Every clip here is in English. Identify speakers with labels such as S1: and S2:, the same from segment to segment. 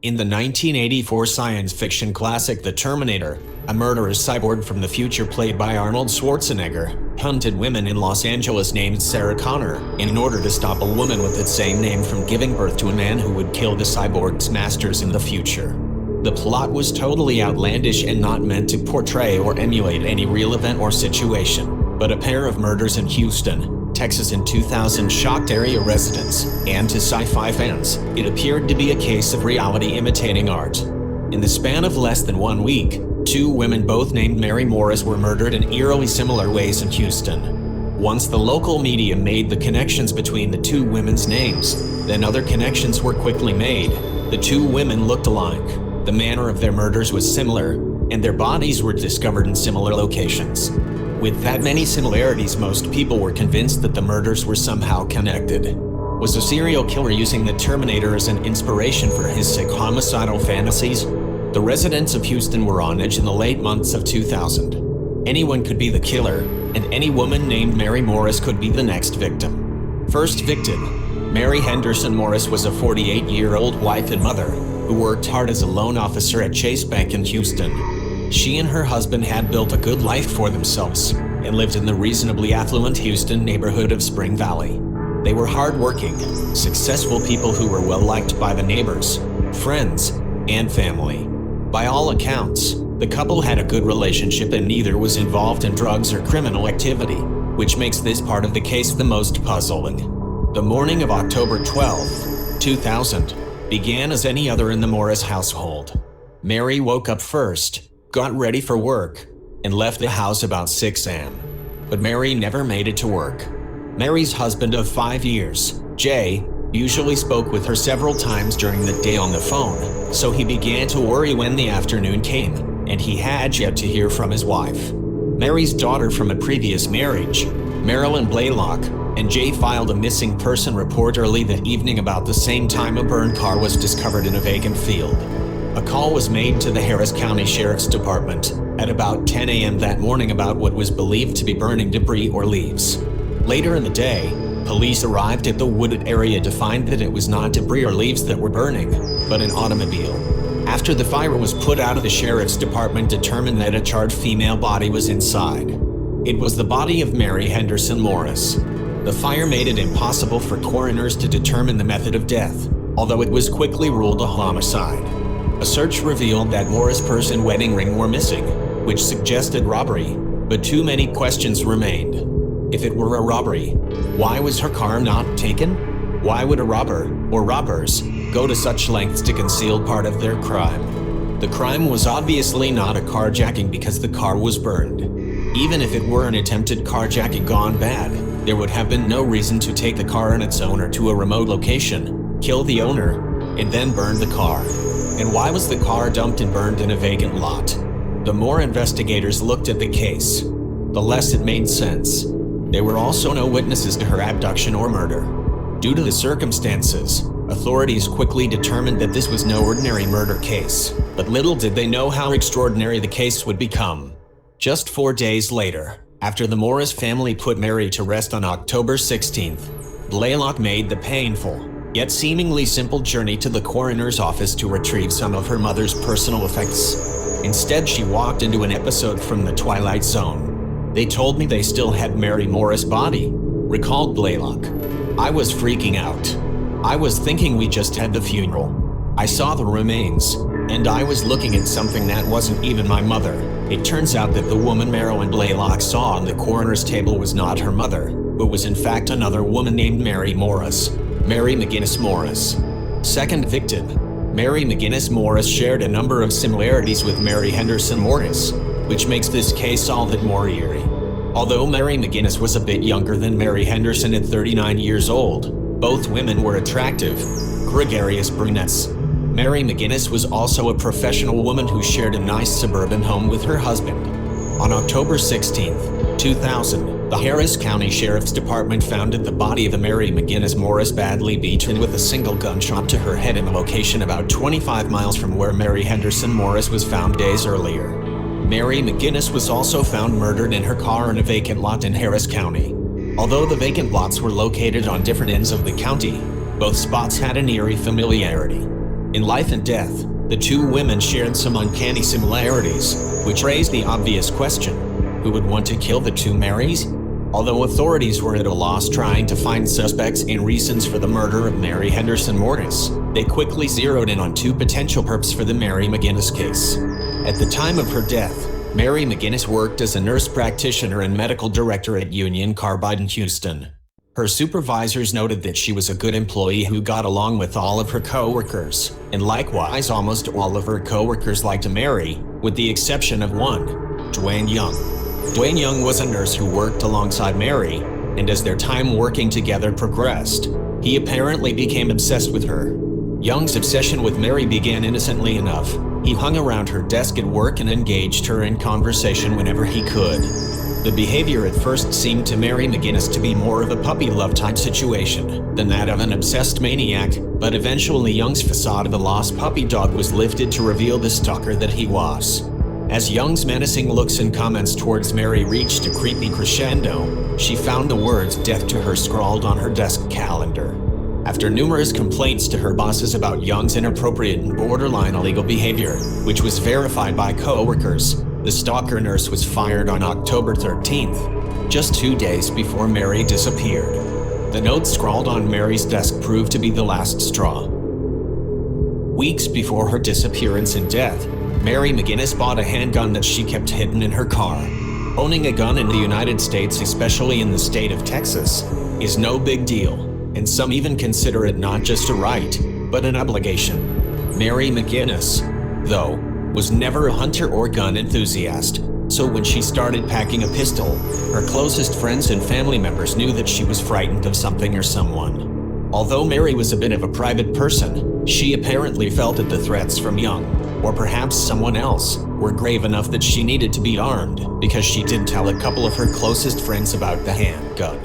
S1: In the 1984 science fiction classic The Terminator, a murderous cyborg from the future played by Arnold Schwarzenegger hunted women in Los Angeles named Sarah Connor in order to stop a woman with its same name from giving birth to a man who would kill the cyborg's masters in the future. The plot was totally outlandish and not meant to portray or emulate any real event or situation, but a pair of murders in Houston, Texas in 2000 shocked area residents, and to sci-fi fans, it appeared to be a case of reality imitating art. In the span of less than 1 week, 2 women both named Mary Morris were murdered in eerily similar ways in Houston. Once the local media made the connections between the 2 women's names, then other connections were quickly made. The 2 women looked alike, the manner of their murders was similar, and their bodies were discovered in similar locations. With that many similarities, most people were convinced that the murders were somehow connected. Was a serial killer using the Terminator as an inspiration for his sick homicidal fantasies? The residents of Houston were on edge in the late months of 2000. Anyone could be the killer, and any woman named Mary Morris could be the next victim. First victim, Mary Henderson Morris was a 48-year-old wife and mother who worked hard as a loan officer at Chase Bank in Houston. She and her husband had built a good life for themselves and lived in the reasonably affluent Houston neighborhood of Spring Valley. They were hardworking, successful people who were well-liked by the neighbors, friends, and family. By all accounts, the couple had a good relationship and neither was involved in drugs or criminal activity, which makes this part of the case the most puzzling. The morning of October 12, 2000, began as any other in the Morris household. Mary woke up first, got ready for work, and left the house about 6 a.m. But Mary never made it to work. Mary's husband of 5 years, Jay, usually spoke with her several times during the day on the phone, so he began to worry when the afternoon came, and he had yet to hear from his wife. Mary's daughter from a previous marriage, Marilyn Blaylock, and Jay filed a missing person report early that evening about the same time a burned car was discovered in a vacant field. A call was made to the Harris County Sheriff's Department at about 10 a.m. that morning about what was believed to be burning debris or leaves. Later in the day, police arrived at the wooded area to find that it was not debris or leaves that were burning, but an automobile. After the fire was put out, the Sheriff's Department determined that a charred female body was inside. It was the body of Mary Henderson Morris. The fire made it impossible for coroners to determine the method of death, although it was quickly ruled a homicide. A search revealed that Morris' purse and wedding ring were missing, which suggested robbery, but too many questions remained. If it were a robbery, why was her car not taken? Why would a robber, or robbers, go to such lengths to conceal part of their crime? The crime was obviously not a carjacking because the car was burned. Even if it were an attempted carjacking gone bad, there would have been no reason to take the car and its owner to a remote location, kill the owner, and then burn the car. And why was the car dumped and burned in a vacant lot? The more investigators looked at the case, the less it made sense. There were also no witnesses to her abduction or murder. Due to the circumstances, authorities quickly determined that this was no ordinary murder case, but little did they know how extraordinary the case would become. Just 4 days later, after the Morris family put Mary to rest on October 16th, Blaylock made the painful, yet seemingly simple journey to the coroner's office to retrieve some of her mother's personal effects. Instead, she walked into an episode from The Twilight Zone. They told me they still had Mary Morris' body, recalled Blaylock. I was freaking out. I was thinking we just had the funeral. I saw the remains, and I was looking at something that wasn't even my mother. It turns out that the woman Marilyn Blaylock saw on the coroner's table was not her mother, but was in fact another woman named Mary Morris. Mary McGinnis Morris. Second victim, Mary McGinnis Morris shared a number of similarities with Mary Henderson Morris, which makes this case all that more eerie. Although Mary McGinnis was a bit younger than Mary Henderson at 39 years old, both women were attractive, gregarious brunettes. Mary McGinnis was also a professional woman who shared a nice suburban home with her husband. On October 16, 2000, the Harris County Sheriff's Department found the body of Mary McGinnis Morris badly beaten with a single gunshot to her head in a location about 25 miles from where Mary Henderson Morris was found days earlier. Mary McGinnis was also found murdered in her car in a vacant lot in Harris County. Although the vacant lots were located on different ends of the county, both spots had an eerie familiarity. In life and death, the two women shared some uncanny similarities, which raised the obvious question: who would want to kill the two Marys? Although authorities were at a loss trying to find suspects and reasons for the murder of Mary Henderson Morris, they quickly zeroed in on two potential perps for the Mary McGinnis case. At the time of her death, Mary McGinnis worked as a nurse practitioner and medical director at Union Carbide in Houston. Her supervisors noted that she was a good employee who got along with all of her co-workers, and likewise almost all of her co-workers liked Mary, with the exception of one, Dwayne Young. Dwayne Young was a nurse who worked alongside Mary, and as their time working together progressed, he apparently became obsessed with her. Young's obsession with Mary began innocently enough. He hung around her desk at work and engaged her in conversation whenever he could. The behavior at first seemed to Mary McGinnis to be more of a puppy love type situation than that of an obsessed maniac, but eventually Young's facade of a lost puppy dog was lifted to reveal the stalker that he was. As Young's menacing looks and comments towards Mary reached a creepy crescendo, she found the words "death to her" scrawled on her desk calendar. After numerous complaints to her bosses about Young's inappropriate and borderline illegal behavior, which was verified by co-workers, the stalker nurse was fired on October 13th, just 2 days before Mary disappeared. The note scrawled on Mary's desk proved to be the last straw. Weeks before her disappearance and death, Mary McGinnis bought a handgun that she kept hidden in her car. Owning a gun in the United States, especially in the state of Texas, is no big deal, and some even consider it not just a right, but an obligation. Mary McGinnis, though, was never a hunter or gun enthusiast, so when she started packing a pistol, her closest friends and family members knew that she was frightened of something or someone. Although Mary was a bit of a private person, she apparently felt that the threats from Young, or perhaps someone else, were grave enough that she needed to be armed, because she did tell a couple of her closest friends about the handgun.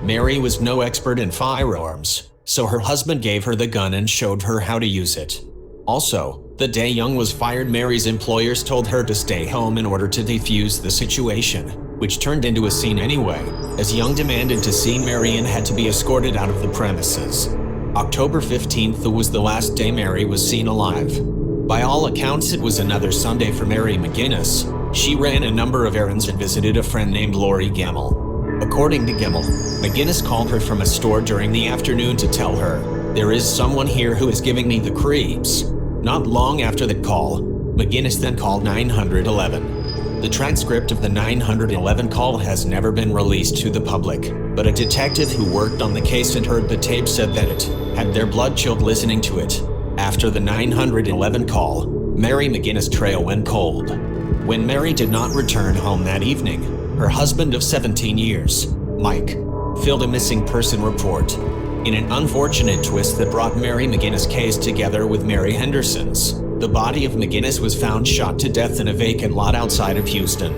S1: Mary was no expert in firearms, so her husband gave her the gun and showed her how to use it. Also, the day Young was fired, Mary's employers told her to stay home in order to defuse the situation, which turned into a scene anyway, as Young demanded to see Mary and had to be escorted out of the premises. October 15th was the last day Mary was seen alive. By all accounts, it was another Sunday for Mary McGinnis. She ran a number of errands and visited a friend named Lori Gemmell. According to Gemmell, McGinnis called her from a store during the afternoon to tell her, "There is someone here who is giving me the creeps." Not long after that call, McGinnis then called 911. The transcript of the 911 call has never been released to the public, but a detective who worked on the case and heard the tape said that it had their blood chilled listening to it. After the 911 call, Mary McGinnis' trail went cold. When Mary did not return home that evening, her husband of 17 years, Mike, filed a missing person report. In an unfortunate twist that brought Mary McGinnis' case together with Mary Henderson's, the body of McGinnis was found shot to death in a vacant lot outside of Houston.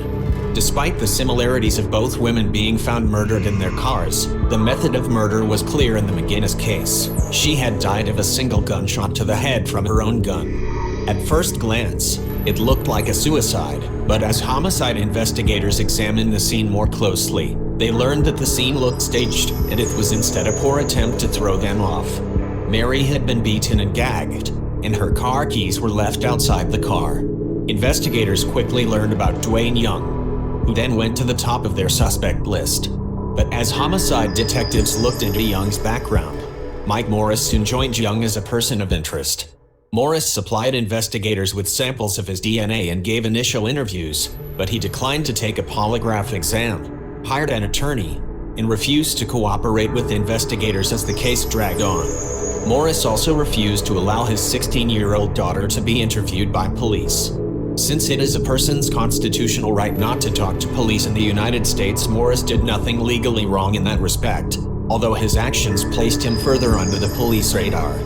S1: Despite the similarities of both women being found murdered in their cars, the method of murder was clear in the McGinnis case. She had died of a single gunshot to the head from her own gun. At first glance, it looked like a suicide, but as homicide investigators examined the scene more closely, they learned that the scene looked staged, and it was instead a poor attempt to throw them off. Mary had been beaten and gagged, and her car keys were left outside the car. Investigators quickly learned about Dwayne Young, who then went to the top of their suspect list. But as homicide detectives looked into Young's background, Mike Morris soon joined Young as a person of interest. Morris supplied investigators with samples of his DNA and gave initial interviews, but he declined to take a polygraph exam, hired an attorney, and refused to cooperate with investigators as the case dragged on. Morris also refused to allow his 16-year-old daughter to be interviewed by police. Since it is a person's constitutional right not to talk to police in the United States, Morris did nothing legally wrong in that respect, although his actions placed him further under the police radar.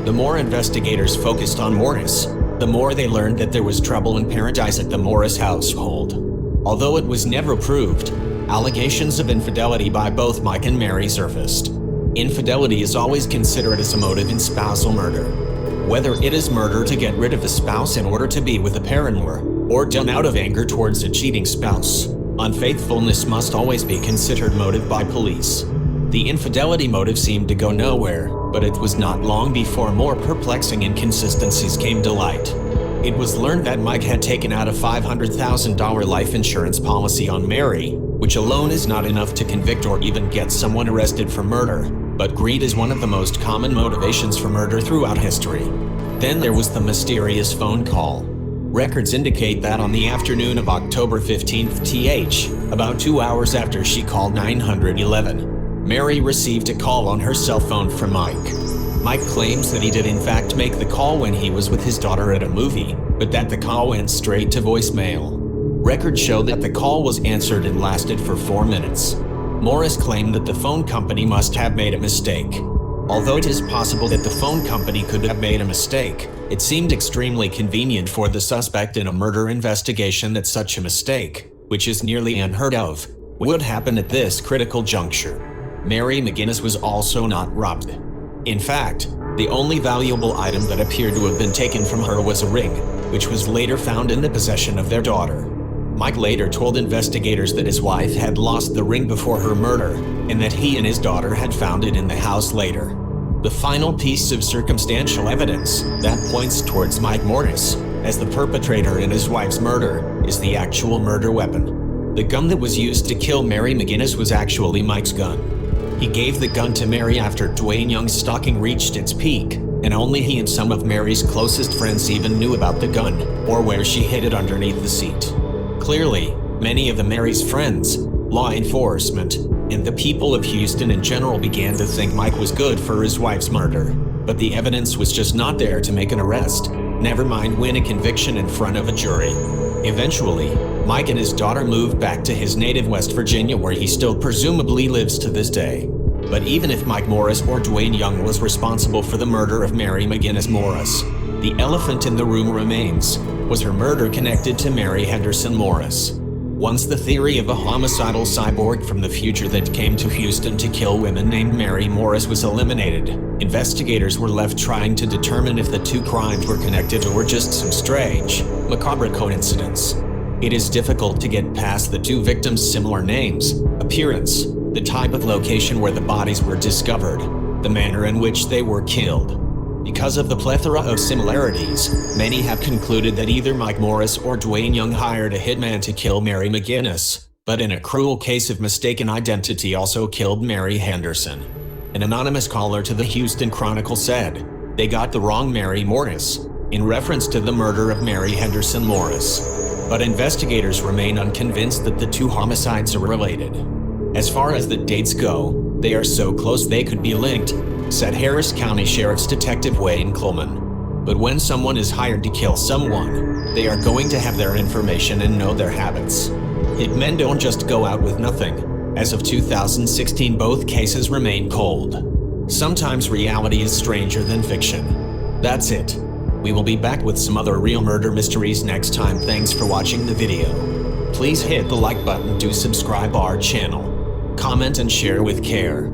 S1: The more investigators focused on Morris, the more they learned that there was trouble in paradise at the Morris household. Although it was never proved, allegations of infidelity by both Mike and Mary surfaced. Infidelity is always considered as a motive in spousal murder. Whether it is murder to get rid of a spouse in order to be with a paramour, or done out of anger towards a cheating spouse, unfaithfulness must always be considered motive by police. The infidelity motive seemed to go nowhere, But it was not long before more perplexing inconsistencies came to light. It was learned that Mike had taken out a $500,000 life insurance policy on Mary, which alone is not enough to convict or even get someone arrested for murder. But greed is one of the most common motivations for murder throughout history. Then there was the mysterious phone call. Records indicate that on the afternoon of October 15th th, about 2 hours after she called 911, Mary received a call on her cell phone from Mike. Mike claims that he did in fact make the call when he was with his daughter at a movie, but that the call went straight to voicemail. Records show that the call was answered and lasted for 4 minutes. Morris claimed that the phone company must have made a mistake. Although it is possible that the phone company could have made a mistake, it seemed extremely convenient for the suspect in a murder investigation that such a mistake, which is nearly unheard of, would happen at this critical juncture. Mary McGinnis was also not robbed. In fact, the only valuable item that appeared to have been taken from her was a ring, which was later found in the possession of their daughter. Mike later told investigators that his wife had lost the ring before her murder, and that he and his daughter had found it in the house later. The final piece of circumstantial evidence that points towards Mike Morris as the perpetrator in his wife's murder is the actual murder weapon. The gun that was used to kill Mary McGinnis was actually Mike's gun. He gave the gun to Mary after Dwayne Young's stalking reached its peak, and only he and some of Mary's closest friends even knew about the gun or where she hid it underneath the seat. Clearly, many of Mary's friends, law enforcement, and the people of Houston in general began to think Mike was good for his wife's murder. But the evidence was just not there to make an arrest, never mind win a conviction in front of a jury. Eventually, Mike and his daughter moved back to his native West Virginia, where he still presumably lives to this day. But even if Mike Morris or Dwayne Young was responsible for the murder of Mary McGinnis Morris, the elephant in the room remains. Was her murder connected to Mary Henderson Morris? Once the theory of a homicidal cyborg from the future that came to Houston to kill women named Mary Morris was eliminated, investigators were left trying to determine if the two crimes were connected or just some strange, macabre coincidence. It is difficult to get past the two victims' similar names, appearance, the type of location where the bodies were discovered, the manner in which they were killed. Because of the plethora of similarities, many have concluded that either Mike Morris or Dwayne Young hired a hitman to kill Mary McGinnis, but in a cruel case of mistaken identity also killed Mary Henderson. An anonymous caller to the Houston Chronicle said, "They got the wrong Mary Morris," in reference to the murder of Mary Henderson Morris. But investigators remain unconvinced that the two homicides are related. As far as the dates go, they are so close they could be linked, said Harris County Sheriff's Detective Wayne Coleman. But when someone is hired to kill someone, they are going to have their information and know their habits. Hitmen don't just go out with nothing. As of 2016, both cases remain cold. Sometimes reality is stranger than fiction. That's it. We will be back with some other real murder mysteries next time. Thanks for watching the video. Please hit the like button to subscribe our channel. Comment and share with care.